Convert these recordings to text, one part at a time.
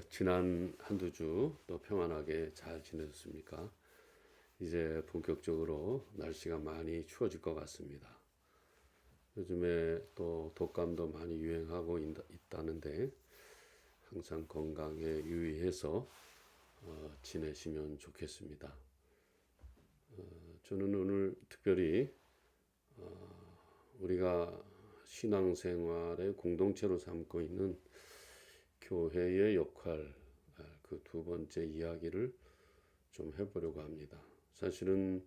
지난 한두 주 또 평안하게 잘 지내셨습니까? 이제 본격적으로 날씨가 많이 추워질 것 같습니다. 요즘에 또 독감도 많이 유행하고 있다는데 항상 건강에 유의해서 지내시면 좋겠습니다. 저는 오늘 특별히 우리가 신앙생활의 공동체로 삼고 있는 교회의 역할, 그 두 번째 이야기를 좀 해보려고 합니다. 사실은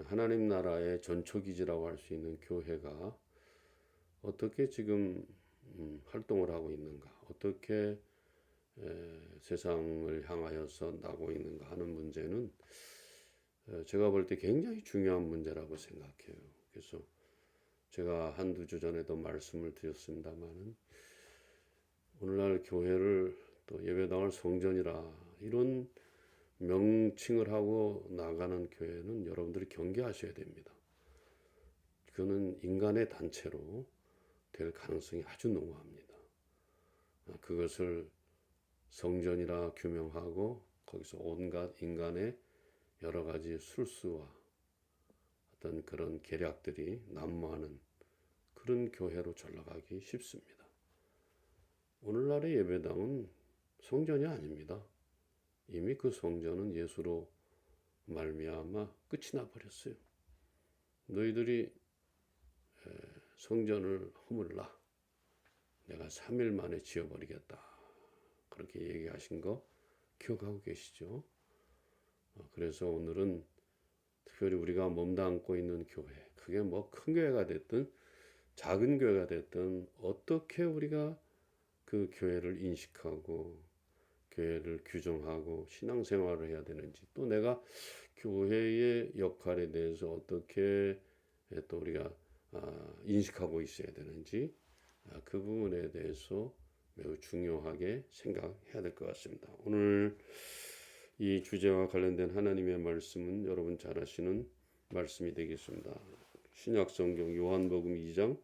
하나님 나라의 전초기지라고 할 수 있는 교회가 어떻게 지금 활동을 하고 있는가, 어떻게 세상을 향하여서 나고 있는가 하는 문제는 제가 볼 때 굉장히 중요한 문제라고 생각해요. 그래서 제가 한두 주 전에도 말씀을 드렸습니다만은 오늘날 교회를 또 예배당을 성전이라 이런 명칭을 하고 나가는 교회는 여러분들이 경계하셔야 됩니다. 그거는 인간의 단체로 될 가능성이 아주 농후합니다. 그것을 성전이라 규명하고 거기서 온갖 인간의 여러 가지 술수와 어떤 그런 계략들이 난무하는 그런 교회로 전락하기 쉽습니다. 오늘날의 예배당은 성전이 아닙니다. 이미 그 성전은 예수로 말미암아 끝이 나 버렸어요. 너희들이 성전을 허물라. 내가 3일 만에 지어버리겠다. 그렇게 얘기하신 거 기억하고 계시죠? 그래서 오늘은 특별히 우리가 몸담고 있는 교회, 그게 뭐 큰 교회가 됐든 작은 교회가 됐든 어떻게 우리가 그 교회를 인식하고 교회를 규정하고 신앙생활을 해야 되는지, 또 내가 교회의 역할에 대해서 어떻게 또 우리가 인식하고 있어야 되는지, 그 부분에 대해서 매우 중요하게 생각해야 될 것 같습니다. 오늘 이 주제와 관련된 하나님의 말씀은 여러분 잘 아시는 말씀이 되겠습니다. 신약성경 요한복음 2장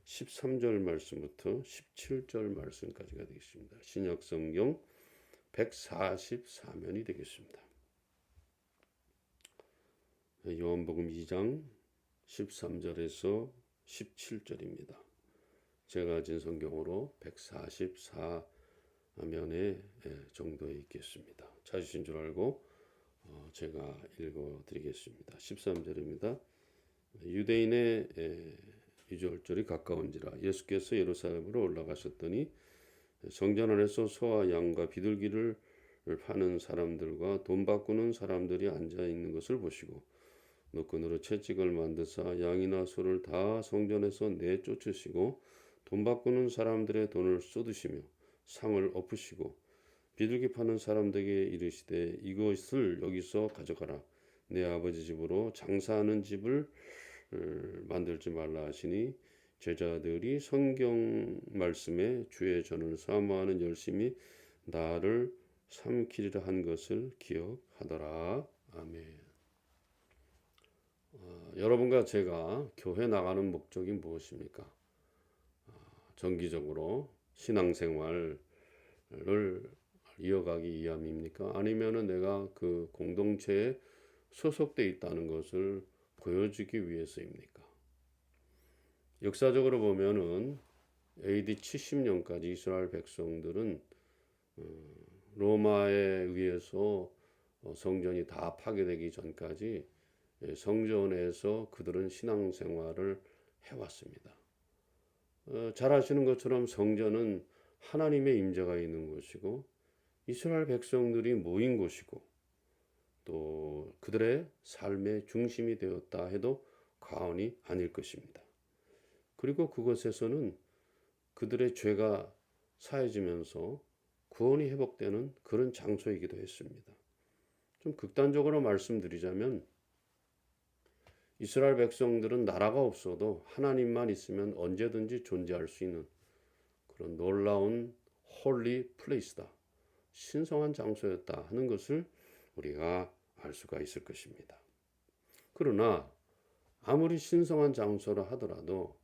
13절 말씀부터 17절 말씀까지가 되겠습니다. 신약성경 144면이 되겠습니다. 요한복음 2장 13절에서 17절입니다. 제가 가진 성경으로 144면의 정도에 있겠습니다. 찾으신 줄 알고 제가 읽어드리겠습니다. 13절입니다. 유대인의 유월절이 가까운지라 예수께서 예루살렘으로 올라가셨더니 성전 안에서 소와 양과 비둘기를 파는 사람들과 돈 바꾸는 사람들이 앉아 있는 것을 보시고 노끈으로 채찍을 만드사 양이나 소를 다 성전에서 내쫓으시고 돈 바꾸는 사람들의 돈을 쏟으시며 상을 엎으시고 비둘기 파는 사람들에게 이르시되 이것을 여기서 가져가라. 내 아버지 집으로 장사하는 집을 만들지 말라 하시니 제자들이 성경 말씀에 주의 전을 사모하는 열심히 나를 삼키리라 한 것을 기억하더라. 아멘. 여러분과 제가 교회 나가는 목적이 무엇입니까? 정기적으로 신앙생활을 이어가기 위함입니까? 아니면은 내가 그 공동체에 소속돼 있다는 것을 보여주기 위해서입니까? 역사적으로 보면은 AD 70년까지 이스라엘 백성들은 로마에 의해서 성전이 다 파괴되기 전까지 성전에서 그들은 신앙생활을 해왔습니다. 잘 아시는 것처럼 성전은 하나님의 임재가 있는 곳이고 이스라엘 백성들이 모인 곳이고 또 그들의 삶의 중심이 되었다 해도 과언이 아닐 것입니다. 그리고 그곳에서는 그들의 죄가 사해지면서 구원이 회복되는 그런 장소이기도 했습니다. 좀 극단적으로 말씀드리자면 이스라엘 백성들은 나라가 없어도 하나님만 있으면 언제든지 존재할 수 있는 그런 놀라운 홀리 플레이스다. 신성한 장소였다 하는 것을 우리가 알 수가 있을 것입니다. 그러나 아무리 신성한 장소라 하더라도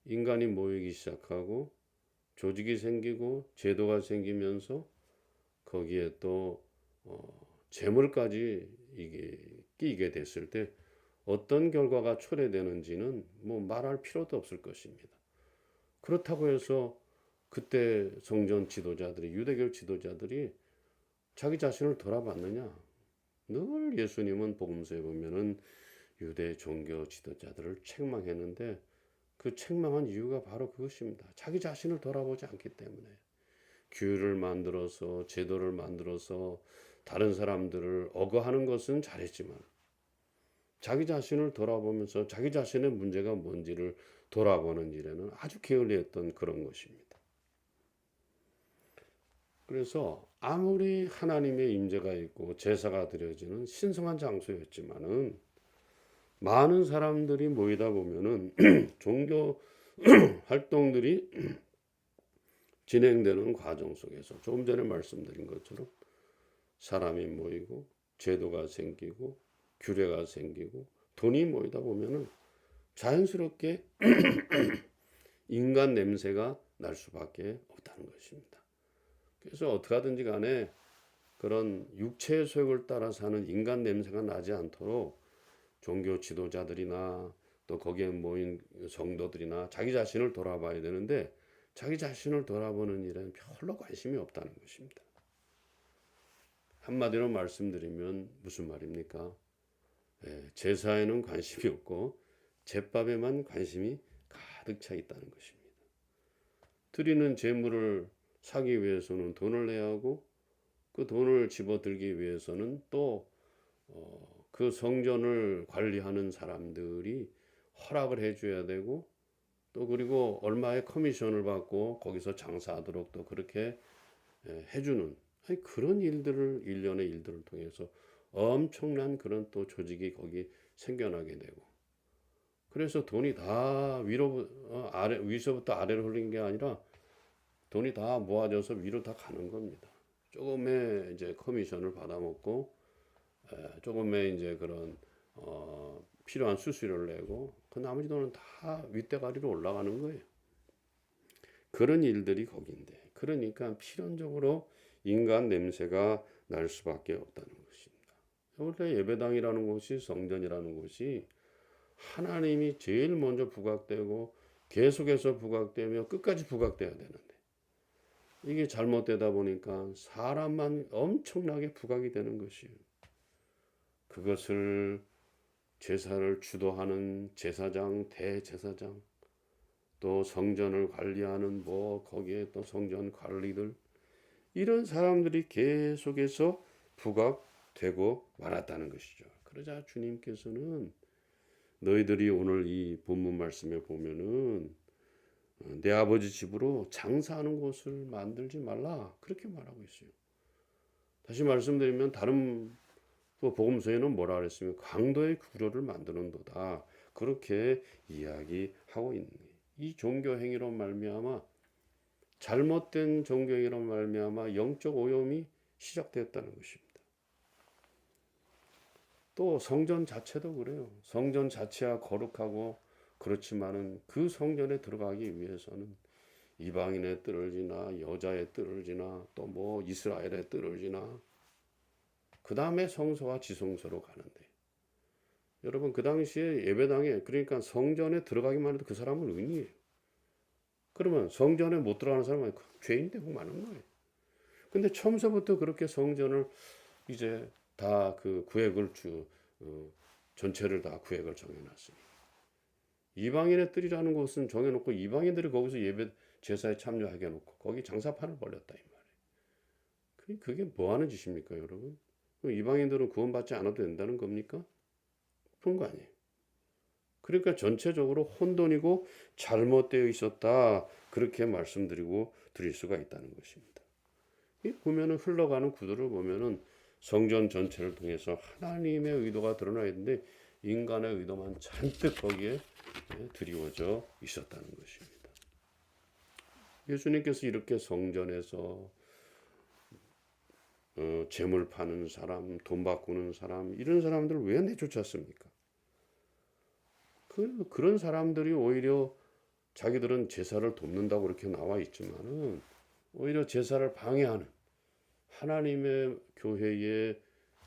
인간이 모이기 시작하고 조직이 생기고 제도가 생기면서 거기에 또 재물까지 이게 끼게 됐을 때 어떤 결과가 초래되는지는 뭐 말할 필요도 없을 것입니다. 그렇다고 해서 그때 성전 지도자들이 유대교 지도자들이 자기 자신을 돌아봤느냐? 늘 예수님은 복음서에 보면은 유대 종교 지도자들을 책망했는데 그 책망한 이유가 바로 그것입니다. 자기 자신을 돌아보지 않기 때문에 규율을 만들어서 제도를 만들어서 다른 사람들을 억어하는 것은 잘했지만 자기 자신을 돌아보면서 자기 자신의 문제가 뭔지를 돌아보는 일에는 아주 게을리했던 그런 것입니다. 그래서 아무리 하나님의 임재가 있고 제사가 드려지는 신성한 장소였지만은 많은 사람들이 모이다 보면은 종교 활동들이 진행되는 과정 속에서 조금 전에 말씀드린 것처럼 사람이 모이고 제도가 생기고 규례가 생기고 돈이 모이다 보면은 자연스럽게 인간 냄새가 날 수밖에 없다는 것입니다. 그래서 어떻게 하든지 간에 그런 육체의 소욕을 따라 사는 인간 냄새가 나지 않도록 종교 지도자들이나 또 거기에 모인 성도들이나 자기 자신을 돌아봐야 되는데 자기 자신을 돌아보는 일에는 별로 관심이 없다는 것입니다. 한마디로 말씀드리면 무슨 말입니까? 제사에는 관심이 없고 제밥에만 관심이 가득 차 있다는 것입니다. 드리는 제물을 사기 위해서는 돈을 내야 하고 그 돈을 집어들기 위해서는 또 그 성전을 관리하는 사람들이 허락을 해줘야 되고 또 그리고 얼마의 커미션을 받고 거기서 장사하도록 또 그렇게 해주는 그런 일들을 일련의 일들을 통해서 엄청난 그런 또 조직이 거기 생겨나게 되고 그래서 돈이 다 위서부터 아래로 흘리는 게 아니라 돈이 다 모아져서 위로 다 가는 겁니다. 조금의 이제 커미션을 받아먹고 조금의 이제 그런 필요한 수수료를 내고 그 나머지 돈은 다 윗대가리로 올라가는 거예요. 그런 일들이 거기인데 그러니까 필연적으로 인간 냄새가 날 수밖에 없다는 것입니다. 원래 예배당이라는 곳이 성전이라는 곳이 하나님이 제일 먼저 부각되고 계속해서 부각되며 끝까지 부각돼야 되는데 이게 잘못되다 보니까 사람만 엄청나게 부각이 되는 것이에요. 그것을 제사를 주도하는 제사장, 대제사장, 또 성전을 관리하는 뭐 거기에 또 성전 관리들 이런 사람들이 계속해서 부각되고 말았다는 것이죠. 그러자 주님께서는 너희들이 오늘 이 본문 말씀에 보면은 내 아버지 집으로 장사하는 곳을 만들지 말라 그렇게 말하고 있어요. 다시 말씀드리면 다른 복음서에는 뭐라 그랬으면 강도의 구로를 만드는도다 그렇게 이야기하고 있는 거예요. 이 종교 행위로 말미암아 잘못된 종교 행위로 말미암아 영적 오염이 시작됐다는 것입니다. 또 성전 자체도 그래요. 성전 자체가 거룩하고 그렇지만은 그 성전에 들어가기 위해서는 이방인의 뜰을 지나 여자의 뜰을 지나 또 뭐 이스라엘의 뜰을 지나 그 다음에 성소와 지성소로 가는데 여러분 그 당시에 예배당에 그러니까 성전에 들어가기만 해도 그 사람은 의인이에요. 그러면 성전에 못 들어가는 사람은 죄인 되고 마는 거예요. 근데 처음서부터 그렇게 성전을 이제 다 그 구획을 전체를 다 구획을 정해놨으니 이방인의 뜰이라는 곳은 정해놓고 이방인들이 거기서 예배 제사에 참여하게 해놓고 거기 장사판을 벌였다 이 말이에요. 그게 뭐 하는 짓입니까 여러분? 이방인들은 구원받지 않아도 된다는 겁니까? 그런 거 아니에요. 그러니까 전체적으로 혼돈이고 잘못되어 있었다 그렇게 말씀드리고 드릴 수가 있다는 것입니다. 보면은 흘러가는 구도를 보면은 성전 전체를 통해서 하나님의 의도가 드러나 있는데 인간의 의도만 잔뜩 거기에 드리워져 있었다는 것입니다. 예수님께서 이렇게 성전에서 재물 파는 사람, 돈 바꾸는 사람 이런 사람들을 왜 내쫓았습니까? 그런 사람들이 오히려 자기들은 제사를 돕는다고 그렇게 나와 있지만은 오히려 제사를 방해하는 하나님의 교회의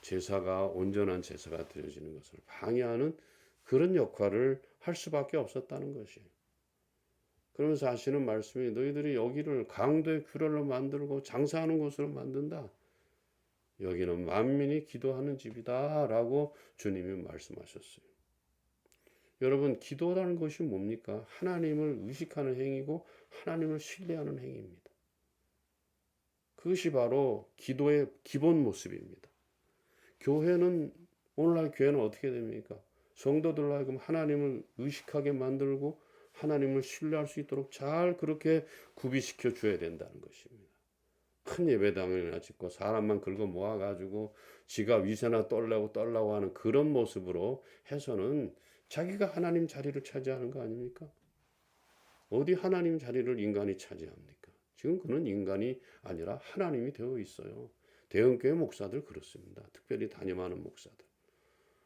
제사가 온전한 제사가 되어지는 것을 방해하는 그런 역할을 할 수밖에 없었다는 것이에요. 그러면서 하시는 말씀이 너희들이 여기를 강도의 규례로 만들고 장사하는 곳으로 만든다. 여기는 만민이 기도하는 집이다 라고 주님이 말씀하셨어요. 여러분, 기도라는 것이 뭡니까? 하나님을 의식하는 행위고 하나님을 신뢰하는 행위입니다. 그것이 바로 기도의 기본 모습입니다. 교회는, 오늘날 교회는 어떻게 됩니까? 성도들로 하여금 하나님을 의식하게 만들고 하나님을 신뢰할 수 있도록 잘 그렇게 구비시켜 줘야 된다는 것입니다. 큰 예배당이나 짓고 사람만 긁어 모아가지고 지가 위세나 떨라고 하는 그런 모습으로 해서는 자기가 하나님 자리를 차지하는 거 아닙니까? 어디 하나님 자리를 인간이 차지합니까? 지금 그는 인간이 아니라 하나님이 되어 있어요. 대형교회 목사들 그렇습니다. 특별히 단임하는 목사들.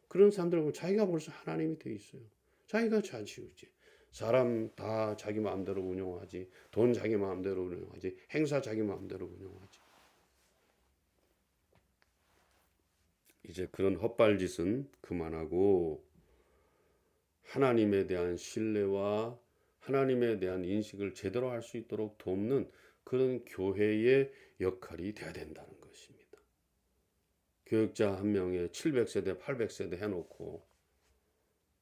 그런 사람들 보면 자기가 벌써 하나님이 되어 있어요. 자기가 자지우지. 사람 다 자기 마음대로 운영하지. 돈 자기 마음대로 운영하지. 행사 자기 마음대로 운영하지. 이제 그런 헛발짓은 그만하고 하나님에 대한 신뢰와 하나님에 대한 인식을 제대로 할 수 있도록 돕는 그런 교회의 역할이 돼야 된다는 것입니다. 교육자 한 명에 700세대, 800세대 해놓고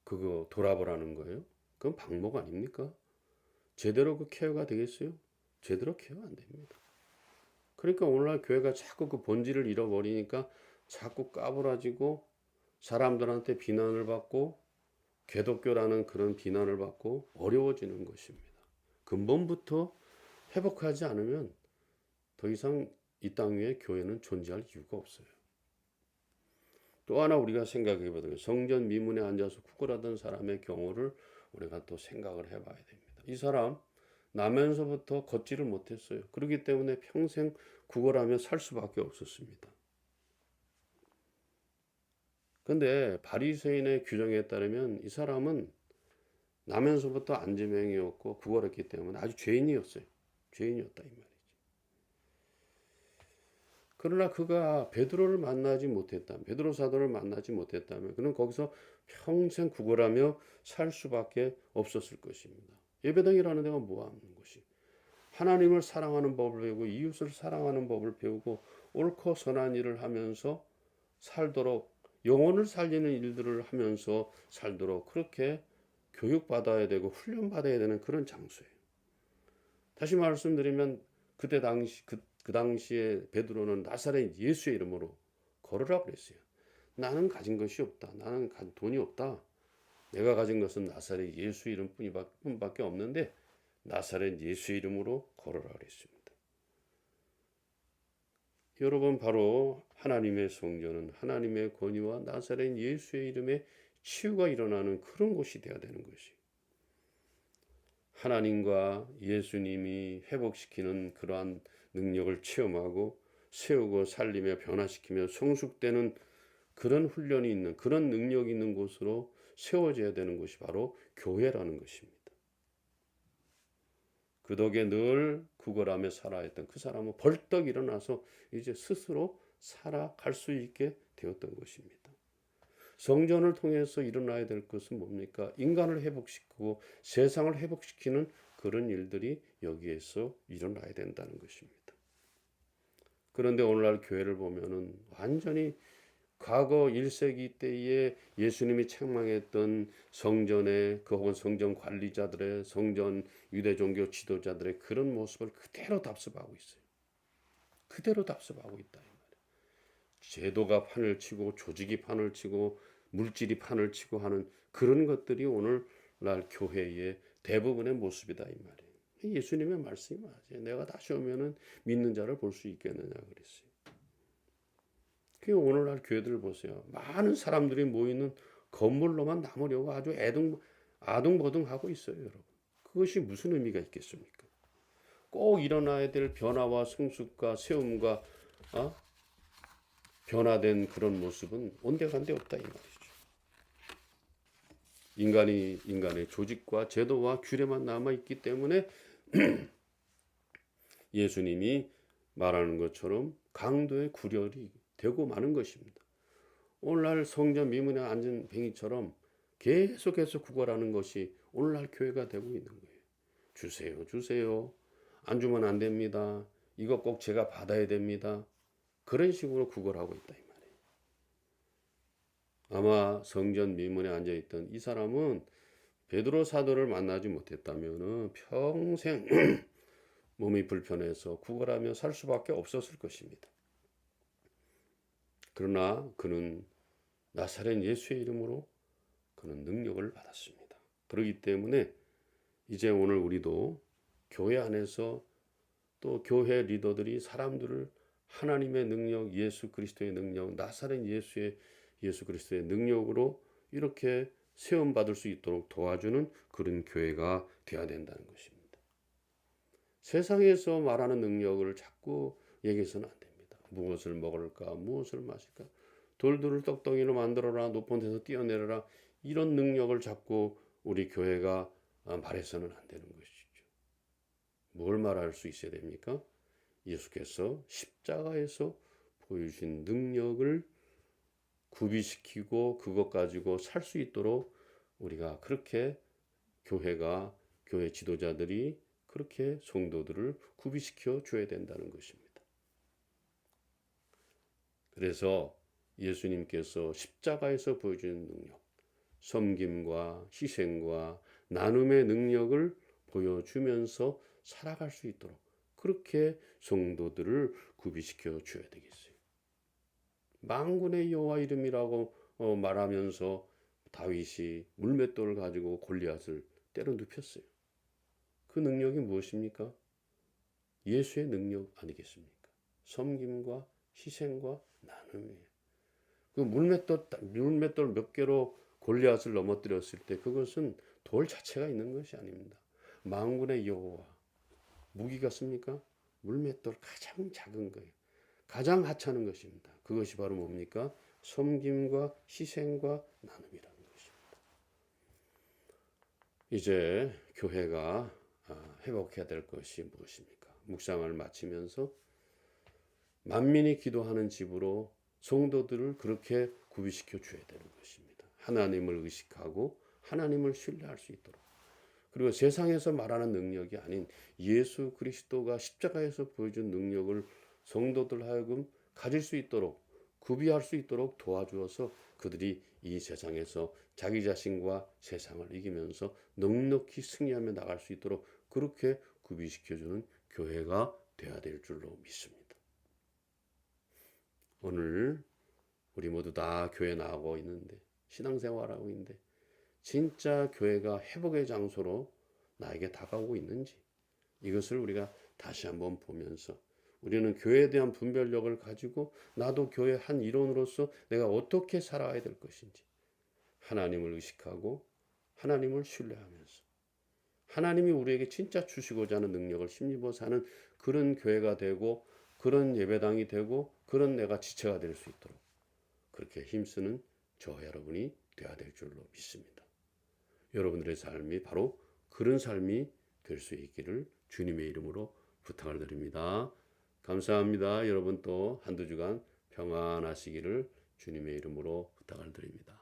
그거 돌아보라는 거예요? 그건 방목 아닙니까? 제대로 그 케어가 되겠어요? 제대로 케어 안 됩니다. 그러니까 오늘날 교회가 자꾸 그 본질을 잃어버리니까 자꾸 까불어지고 사람들한테 비난을 받고 개독교라는 그런 비난을 받고 어려워지는 것입니다. 근본부터 회복하지 않으면 더 이상 이 땅 위에 교회는 존재할 이유가 없어요. 또 하나 우리가 생각해 보면 성전 미문에 앉아서 구걸하던 사람의 경우를 우리가 또 생각을 해봐야 됩니다. 이 사람 나면서부터 걷지를 못했어요. 그렇기 때문에 평생 구걸하며 살 수밖에 없었습니다. 근데 바리새인의 규정에 따르면 이 사람은 나면서부터 안지맹이었고 구걸했기 때문에 아주 죄인이었어요. 죄인이었다 이 말이지. 그러나 그가 베드로를 만나지 못했다면, 베드로 사도를 만나지 못했다면 그는 거기서 평생 구걸하며 살 수밖에 없었을 것입니다. 예배당이라는 데가 뭐 하는 것이? 하나님을 사랑하는 법을 배우고 이웃을 사랑하는 법을 배우고 옳고 선한 일을 하면서 살도록 영혼을 살리는 일들을 하면서 살도록 그렇게 교육받아야 되고 훈련받아야 되는 그런 장소예요. 다시 말씀드리면 그때 그 당시에 베드로는 나사렛 예수의 이름으로 걸으라 그랬어요. 나는 가진 것이 없다. 나는 돈이 없다. 내가 가진 것은 나사렛 예수 이름뿐밖에 없는데 나사렛 예수의 이름으로 걸으라 그랬습니다. 여러분, 바로 하나님의 성전은 하나님의 권위와 나사렛 예수의 이름에 치유가 일어나는 그런 곳이 되어야 되는 것이. 하나님과 예수님이 회복시키는 그러한 능력을 체험하고 세우고 살리며 변화시키며 성숙되는 그런 훈련이 있는 그런 능력이 있는 곳으로 세워져야 되는 것이 바로 교회라는 것입니다. 그 덕에 늘 구걸하며 살아야 했던 그 사람은 벌떡 일어나서 이제 스스로 살아갈 수 있게 되었던 것입니다. 성전을 통해서 일어나야 될 것은 뭡니까? 인간을 회복시키고 세상을 회복시키는 그런 일들이 여기에서 일어나야 된다는 것입니다. 그런데 오늘날 교회를 보면은 완전히 과거 1세기 때에 예수님이 책망했던 성전의 혹은 성전 관리자들의 성전 유대 종교 지도자들의 그런 모습을 그대로 답습하고 있어요. 그대로 답습하고 있다 이 말이에요. 제도가 판을 치고 조직이 판을 치고 물질이 판을 치고 하는 그런 것들이 오늘날 교회의 대부분의 모습이다 이 말이에요. 예수님의 말씀이 맞아요. 내가 다시 오면은 믿는 자를 볼 수 있겠느냐 그랬어요. 오늘날 교회들을 보세요. 많은 사람들이 모이는 건물로만 남으려고 아주 아둥바둥하고 있어요, 여러분. 그것이 무슨 의미가 있겠습니까? 꼭 일어나야 될 변화와 성숙과 세움과 변화된 그런 모습은 온데간데 없다 이 말이죠. 인간의 조직과 제도와 규례만 남아 있기 때문에 예수님이 말하는 것처럼 강도의 구렬이 되고 마는 것입니다. 오늘날 성전 미문에 앉은 뱅이처럼 계속해서 구걸하는 것이 오늘날 교회가 되고 있는 거예요. 주세요, 주세요. 안 주면 안 됩니다. 이거 꼭 제가 받아야 됩니다. 그런 식으로 구걸하고 있다 이 말이에요. 아마 성전 미문에 앉아있던 이 사람은 베드로 사도를 만나지 못했다면 평생 몸이 불편해서 구걸하며 살 수밖에 없었을 것입니다. 그러나 그는 나사렛 예수의 이름으로 그는 능력을 받았습니다. 그렇기 때문에 이제 오늘 우리도 교회 안에서 또 교회 리더들이 사람들을 하나님의 능력, 예수 그리스도의 능력, 나사렛 예수 그리스도의 능력으로 이렇게 세움받을 수 있도록 도와주는 그런 교회가 되어야 된다는 것입니다. 세상에서 말하는 능력을 자꾸 얘기해서는 안 됩니다. 무엇을 먹을까, 무엇을 마실까, 돌들을 떡덩이로 만들어라, 높은 데서 뛰어내려라, 이런 능력을 자꾸 우리 교회가 말해서는 안 되는 것이죠. 뭘 말할 수 있어야 됩니까? 예수께서 십자가에서 보여주신 능력을 구비시키고 그것 가지고 살 수 있도록 우리가 그렇게 교회 지도자들이 그렇게 성도들을 구비시켜 줘야 된다는 것입니다. 그래서 예수님께서 십자가에서 보여주는 능력, 섬김과 희생과 나눔의 능력을 보여주면서 살아갈 수 있도록 그렇게 성도들을 구비시켜 줘야 되겠어요. 만군의 여호와 이름이라고 말하면서 다윗이 물맷돌을 가지고 골리앗을 때려 눕혔어요. 그 능력이 무엇입니까? 예수의 능력 아니겠습니까? 섬김과 희생과 나눔이에요. 그 물맷돌 몇 개로 골리앗을 넘어뜨렸을 때 그것은 돌 자체가 있는 것이 아닙니다. 만군의 여호와, 무기 같습니까? 물맷돌 가장 작은 거예요. 가장 하찮은 것입니다. 그것이 바로 뭡니까? 섬김과 희생과 나눔이라는 것입니다. 이제 교회가 회복해야 될 것이 무엇입니까? 묵상을 마치면서 만민이 기도하는 집으로 성도들을 그렇게 구비시켜 줘야 되는 것입니다. 하나님을 의식하고 하나님을 신뢰할 수 있도록, 그리고 세상에서 말하는 능력이 아닌 예수 그리스도가 십자가에서 보여준 능력을 성도들 하여금 가질 수 있도록, 구비할 수 있도록 도와주어서 그들이 이 세상에서 자기 자신과 세상을 이기면서 넉넉히 승리하며 나갈 수 있도록 그렇게 구비시켜주는 교회가 되어야 될 줄로 믿습니다. 오늘 우리 모두 다 교회 나가고 있는데, 신앙생활하고 있는데 진짜 교회가 회복의 장소로 나에게 다가오고 있는지, 이것을 우리가 다시 한번 보면서 우리는 교회에 대한 분별력을 가지고 나도 교회 한 일원으로서 내가 어떻게 살아야 될 것인지 하나님을 의식하고 하나님을 신뢰하면서 하나님이 우리에게 진짜 주시고자 하는 능력을 힘입어 사는 그런 교회가 되고, 그런 예배당이 되고, 그런 내가 지체가 될 수 있도록 그렇게 힘쓰는 저 여러분이 되어야 될 줄로 믿습니다. 여러분들의 삶이 바로 그런 삶이 될 수 있기를 주님의 이름으로 부탁을 드립니다. 감사합니다. 여러분 또 한두 주간 평안하시기를 주님의 이름으로 부탁을 드립니다.